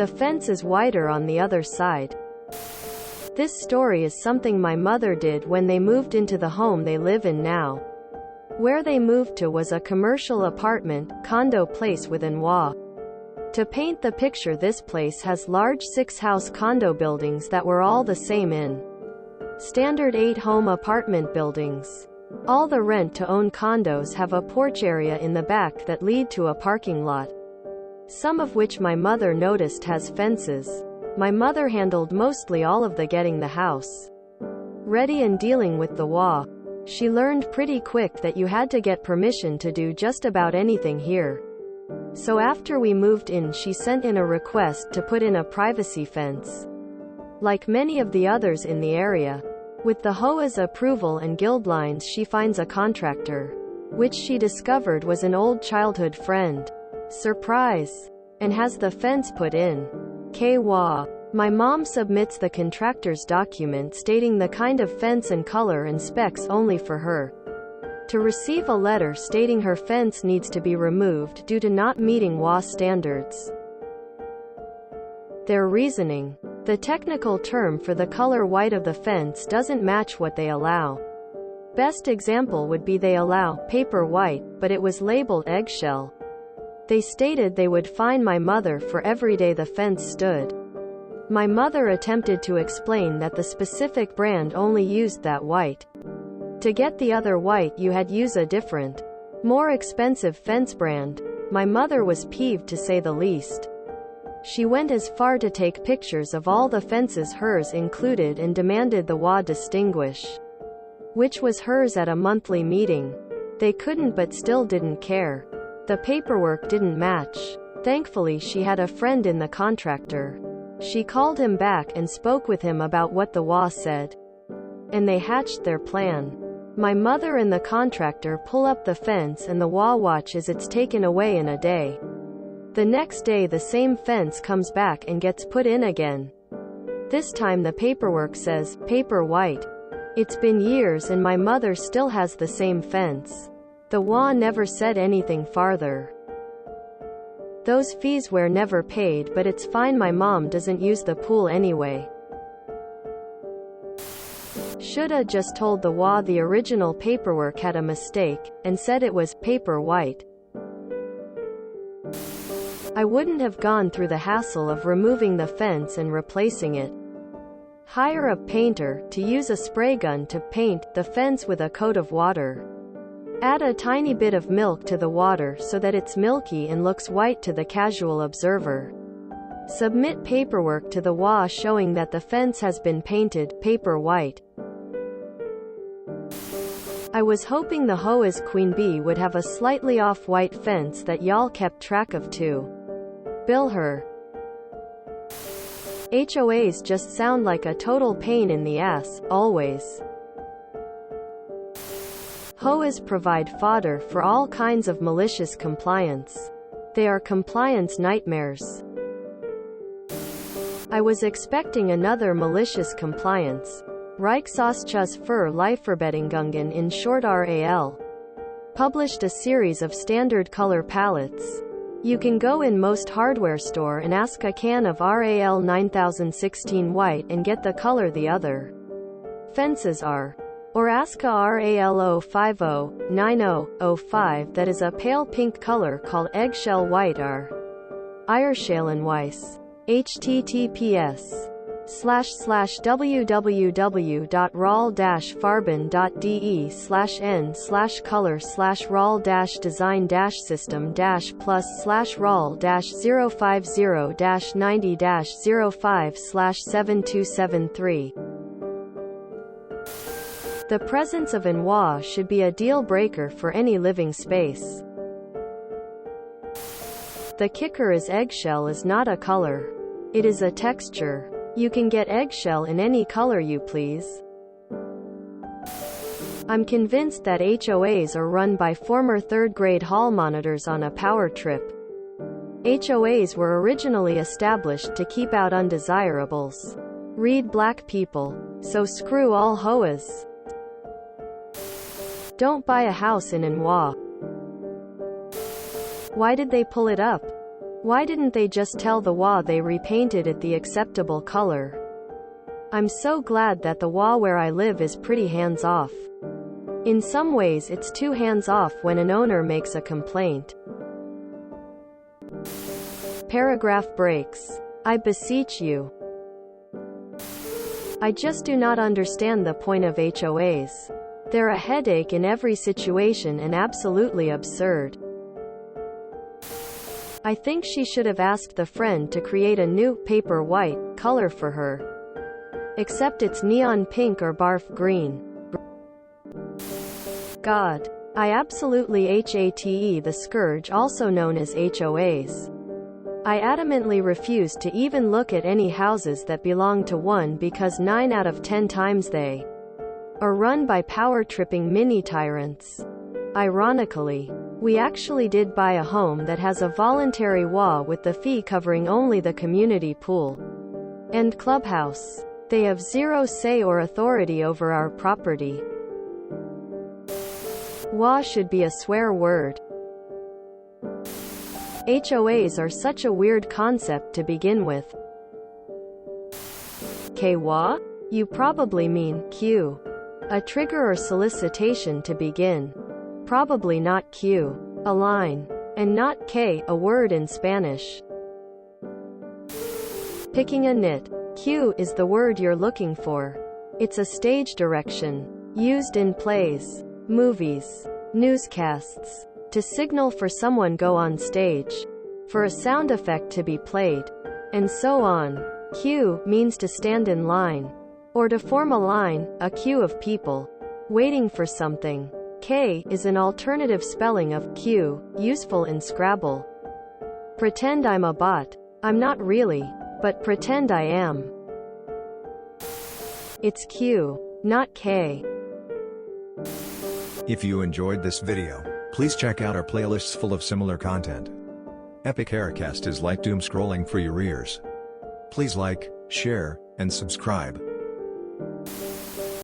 The fence is wider on the other side. This story is something my mother did when they moved into the home they live in now. Where they moved to was a commercial apartment, condo place within Wa. To paint the picture, this place has large 6-house condo buildings that were all the same in standard 8-home apartment buildings. All the rent-to-own condos have a porch area in the back that lead to a parking lot, some of which my mother noticed has fences. My mother handled mostly all of the getting the house ready and dealing with the Wa. She learned pretty quick that you had to get permission to do just about anything here. So after we moved in, she sent in a request to put in a privacy fence, like many of the others in the area. With the HOA's approval and guild lines, she finds a contractor, which she discovered was an old childhood friend. Surprise! And has the fence put in. Wa. My mom submits the contractor's document stating the kind of fence and color and specs only for her to receive a letter stating her fence needs to be removed due to not meeting Wa standards. Their reasoning: the technical term for the color white of the fence doesn't match what they allow. Best example would be they allow paper white, but it was labeled eggshell. They stated they would fine my mother for every day the fence stood. My mother attempted to explain that the specific brand only used that white. To get the other white, you had use a different, more expensive fence brand. My mother was peeved, to say the least. She went as far to take pictures of all the fences hers included and demanded the Wa distinguish which was hers at a monthly meeting. They couldn't, but still didn't care. The paperwork didn't match. Thankfully, she had a friend in the contractor. She called him back and spoke with him about what the Wa said, and they hatched their plan. My mother and the contractor pull up the fence, and the Wa watch as it's taken away in a day. The next day the same fence comes back and gets put in again. This time the paperwork says paper white. It's been years and my mother still has the same fence. The Wa never said anything farther. Those fees were never paid, but it's fine, my mom doesn't use the pool anyway. Shoulda just told the Wa the original paperwork had a mistake, and said it was paper white. I wouldn't have gone through the hassle of removing the fence and replacing it. Hire a painter to use a spray gun to paint the fence with a coat of water. Add a tiny bit of milk to the water so that it's milky and looks white to the casual observer. Submit paperwork to the Wa showing that the fence has been painted paper white. I was hoping the HOA's Queen Bee would have a slightly off-white fence that y'all kept track of too. Bill her. HOAs just sound like a total pain in the ass, always. HOAs provide fodder for all kinds of malicious compliance. They are compliance nightmares. I was expecting another malicious compliance. Reichsauschuss für Lieferbedingungen in short RAL. Published a series of standard color palettes. You can go in most hardware store and ask a can of RAL 9016 white and get the color the other fences are. Or ask a RAL 0509005 that is a pale pink color called eggshell white or Eierschalenweiß. https://www.ral-farbin.de/n/color/ral-design-system-plus/ral-050-90-05/7273. The presence of an Wa should be a deal breaker for any living space. The kicker is eggshell is not a color. It is a texture. You can get eggshell in any color you please. I'm convinced that HOAs are run by former third-grade hall monitors on a power trip. HOAs were originally established to keep out undesirables. Read black people. So screw all HOAs. Don't buy a house in an Wa. Why did they pull it up? Why didn't they just tell the wall they repainted it the acceptable color? I'm so glad that the wall where I live is pretty hands-off. In some ways it's too hands-off when an owner makes a complaint. Paragraph breaks. I beseech you. I just do not understand the point of HOAs. They're a headache in every situation and absolutely absurd. I think she should have asked the friend to create a new, paper white, color for her. Except it's neon pink or barf green. God. I absolutely hate the scourge, also known as HOAs. I adamantly refuse to even look at any houses that belong to one because 9 out of 10 times they are run by power-tripping mini-tyrants. Ironically, we actually did buy a home that has a voluntary wall with the fee covering only the community pool and clubhouse. They have zero say or authority over our property. WA should be a swear word. HOAs are such a weird concept to begin with. KWA? You probably mean Q. A trigger or solicitation to begin. Probably not Q. A line. And not K, a word in Spanish. Picking a nit. Q is the word you're looking for. It's a stage direction. Used in plays, movies, newscasts. To signal for someone go on stage. For a sound effect to be played. And so on. Queue means to stand in line. Or to form a line, a queue of people. Waiting for something. K is an alternative spelling of Q, useful in Scrabble. Pretend I'm a bot. I'm not really, but pretend I am. It's Q, not K. If you enjoyed this video, please check out our playlists full of similar content. Epic Haircast is like doom scrolling for your ears. Please like, share, and subscribe.